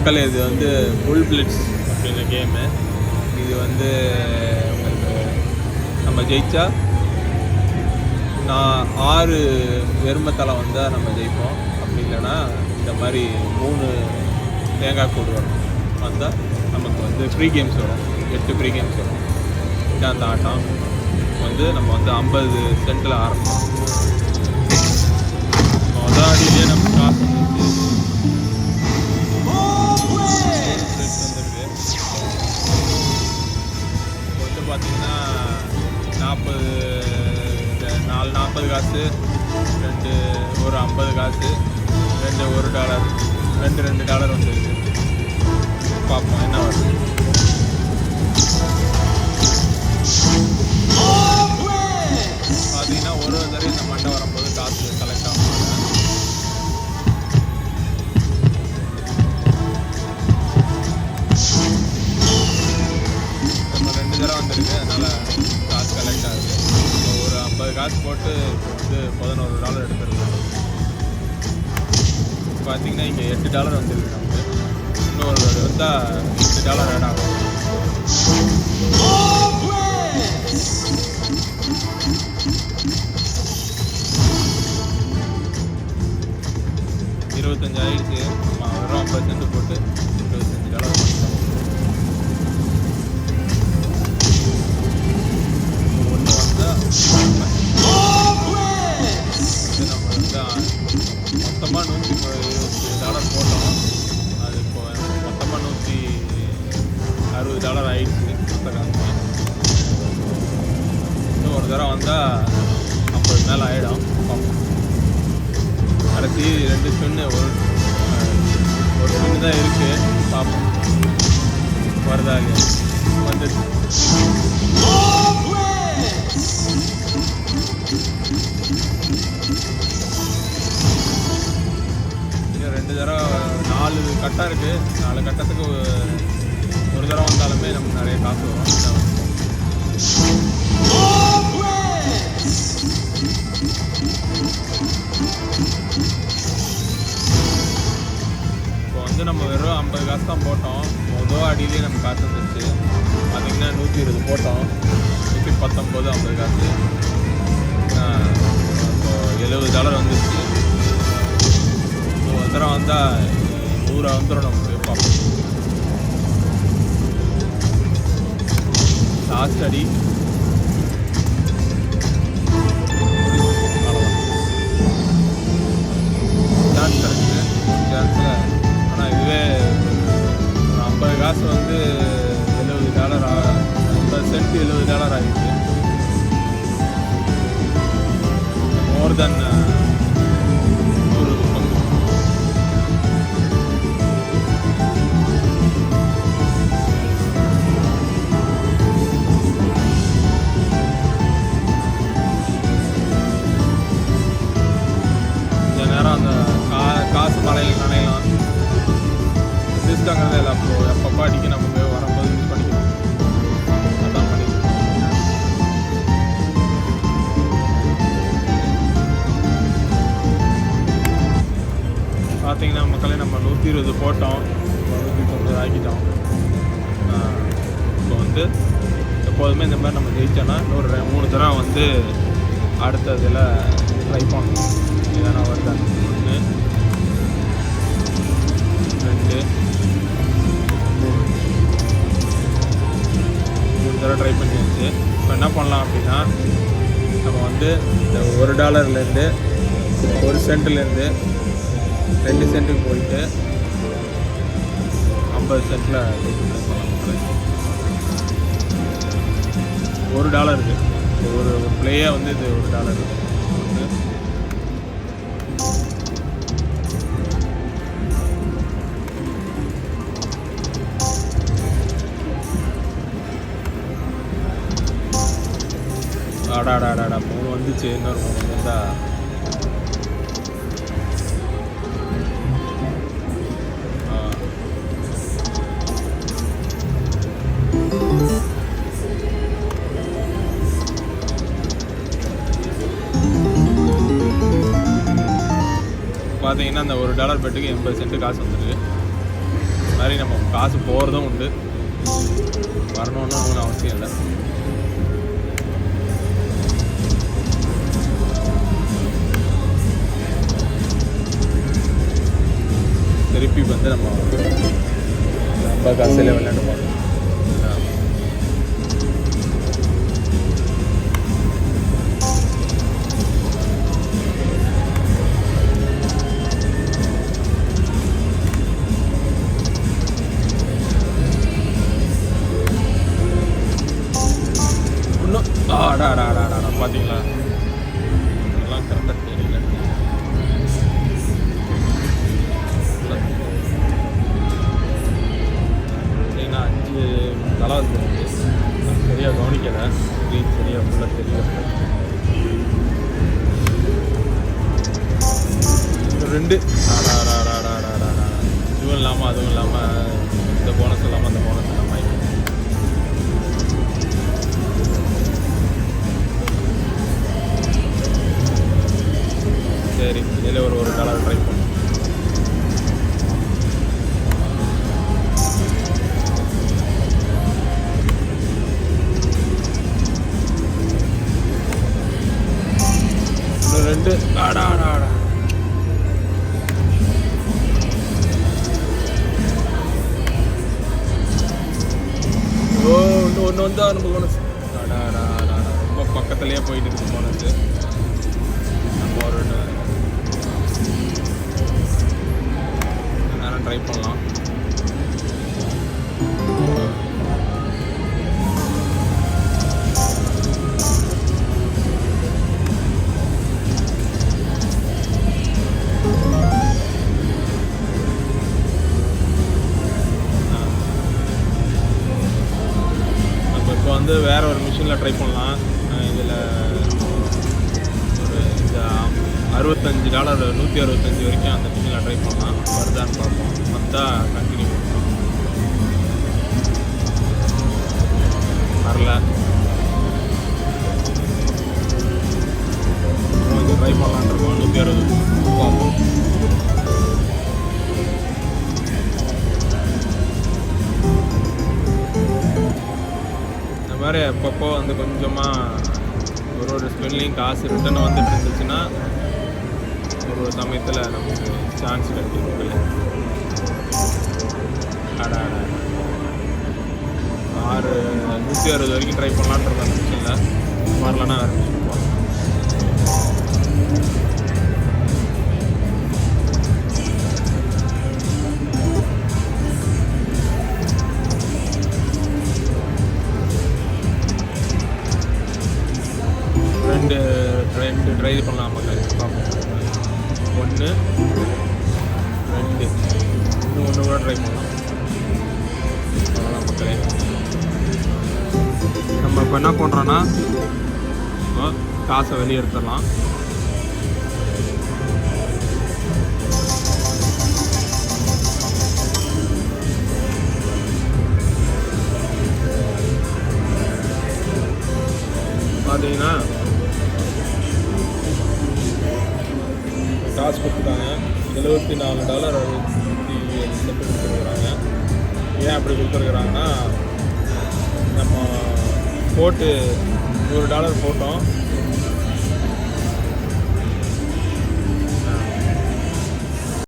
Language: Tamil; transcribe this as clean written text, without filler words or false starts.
மக்கள் இது வந்து ஃபுல் பிளிட்ஸ் அப்படின்ற கேமு. இது வந்து உங்களுக்கு நம்ம ஜெயித்தா நான் 6 எருமத்தலை வந்தால் நம்ம ஜெயிப்போம். அப்படி இல்லைன்னா இந்த மாதிரி 3 தேங்காய் கூடு வரும் வந்தால் நமக்கு வந்து ஃப்ரீ கேம்ஸ் வரும். 8 ஃப்ரீ கேம்ஸ் வரும். இதான் அந்த ஆட்டம் வந்து நம்ம வந்து 50 சென்ட்டில் ஆரம்பிச்சோம். மொதல் அடியிலே நம்ம காசு வந்துருக்கு. இப்போ வந்து பார்த்திங்கன்னா 40 காசு, 2 ஒரு 50 காசு, 2 $1, 2 $2 வந்துருக்கு. பார்ப்போம் என்ன வருது. பார்த்தீங்கன்னா ஒரு தடவை இந்த மண்டை வரும்போது காசு கலெக்ட் ஆகும். நம்ம 2 தடவை வந்திருக்கு, அதனால் காசு கலெக்ட் ஆகுது. ஒரு 50 காசு போட்டு வந்து $11 எடுத்துருக்கோம். பார்த்தீங்கன்னா இங்கே $8 வந்துருக்கு நமக்கு. இன்னொரு வந்தால் $8 ஆட் ஆகும். 25 ஆயிடுச்சு. நம்ம வெறும் 50 சென்ட் போட்டு $25 பண்ணிட்டோம். ஒன்று வந்தால் நம்ம வந்து மொத்தமாக $127 போட்டோம். அது இப்போ மொத்தமாக $160 ஆயிடுச்சு. புத்தகம் இன்னும் ஒரு தடவை வந்தால் 50 மேலே ஆகிடும். கடைசி 2 ஸ்பின்னு ஒரு ஸ்பின்னு தான் இருக்குது. பார்ப்போம் வருதா இல்லையா. வந்து இன்னும் 2 தடவை 4 கட்டம் இருக்குது. 4 கட்டத்துக்கு ஒரு தடவை வந்தாலுமே நமக்கு நிறைய காசு வரும். இப்போ வந்து நம்ம வெறும் 50 காசு தான் போட்டோம். மொதல் அடியிலே நம்ம காசு வந்துருச்சு. பார்த்திங்கன்னா 120 போட்டோம். 119 50 காசு. இப்போ $70 வந்துருச்சு. ஒரு தடவை வந்தால் 100 வந்துடும் நமக்கு. பார்ப்போம். லாஸ்ட் அடி சான்ஸ் கிடச்சிது. சான்ஸில் ஆனால் இதுவே ஒரு 50 காசு வந்து $70 50 சென்ட் $70 ஆகிடுச்சு. மோர் தென் 100 பங்கு. அந்த காசு மலையில் நனையலாம். டிஸ்காங்கிறது எல்லாம் எப்பப்போ அடிக்க நமக்கு வரும்போது யூஸ் பண்ணிக்கலாம். அதான் பண்ணிக்கலாம். பார்த்தீங்கன்னா மக்களே நம்ம 120 போட்டோம். 190 ஆக்கிட்டோம். இப்போ வந்து எப்போதுமே இந்த மாதிரி நம்ம ஜெயிச்சோன்னா இன்னொரு 3 தடவை வந்து அடுத்த இதில் ட்ரை பண்ணணும். எதனா வருதா. 1 2 3 தடவை ட்ரை பண்ணியாச்சு. இப்போ என்ன பண்ணலாம் அப்படின்னா நம்ம வந்து இந்த $1 1 சென்ட்லேருந்து 2 சென்ட்டுக்கு போயிட்டு 50 சென்ட்டில் ட்ரை பண்ணலாம். $1 இருக்குது. ஒரு பிளேயே வந்து இது $1 இருக்குது. ஆடாடாடாடா 3 வந்துச்சு. இன்னொரு 3 வந்தா பார்த்தீங்கன்னா அந்த $1 பெட்டுக்கு 80 சென்ட் காசு வந்துருக்கு. மாதிரி நம்ம காசு போகிறதும் உண்டு, வரணுன்னு ஒன்றும் அவசியம் இல்லை. திருப்பி வந்து நம்ம காசில் விளையாண்டு பார்க்கணும். இன்னும் பார்த்தீங்களா, எல்லாம் கரெக்டாக தெரியல. ஏன்னா 5 தலை வந்துருக்கு, நான் சரியாக கவனிக்கலை, ஸ்க்ரீன் சரியாக ஃபுல்லாக தெரியல. 2 இதுவும் இல்லாமல் அதுவும் இல்லாமல், இந்த போனஸ் இல்லாமல் அந்த போனஸ் இல்லாமல் சரி, இதில் ஒரு $1 ட்ரை பண்ணும். இன்னும் 2 இன்னும் ஒன்று வந்தால் நம்ம போனஸ். ரொம்ப பக்கத்துலேயே போயிட்டு இருக்கு போனஸ். நம்ம ஒரு நேரம் ட்ரை பண்ணலாம். இப்போ வந்து வேறு ஒரு மிஷினில் ட்ரை பண்ணலாம். இதில் ஒரு இந்த $65 165 வரைக்கும் அந்த மிஷினில் ட்ரை பண்ணலாம். வருதான்னு பார்ப்போம். வந்தால் கண்டினியூ பண்ணலாம். வரல, கொஞ்சம் ட்ரை பண்ணலான் இருக்கோம். 160 பார்ப்போம். இந்த மாதிரி அப்பப்போ வந்து கொஞ்சமாக ஒரு ஸ்பெல்லையும் காசு ரிட்டர்ன் வந்துட்டு இருந்துச்சுன்னா ஒரு சமயத்தில் நமக்கு சான்ஸ் கிடைக்கும். 160 வரைக்கும் ட்ரை பண்ணலான்னு இருக்கேன் அந்த மிஷினில். வரலன்னா வேறு மிஷின் போகலாம். ரெண்டு ட்ரை பண்ணலாம் மக்கள், பார்ப்போம். 1 2 இன்னும் 1 கூட ட்ரை பண்ணலாம். அவ்வளோதான் மக்களே. நம்ம இப்போ என்ன பண்ணுறோன்னா காசை வெளியே எடுத்துடலாம். பார்த்தீங்கன்னா காசு கொடுத்துட்டாங்க. $74 கொடுத்துருக்குறாங்க. ஏன் அப்படி கொடுத்துருக்குறாங்கன்னா, நம்ம போட்டு $100 போட்டோம்,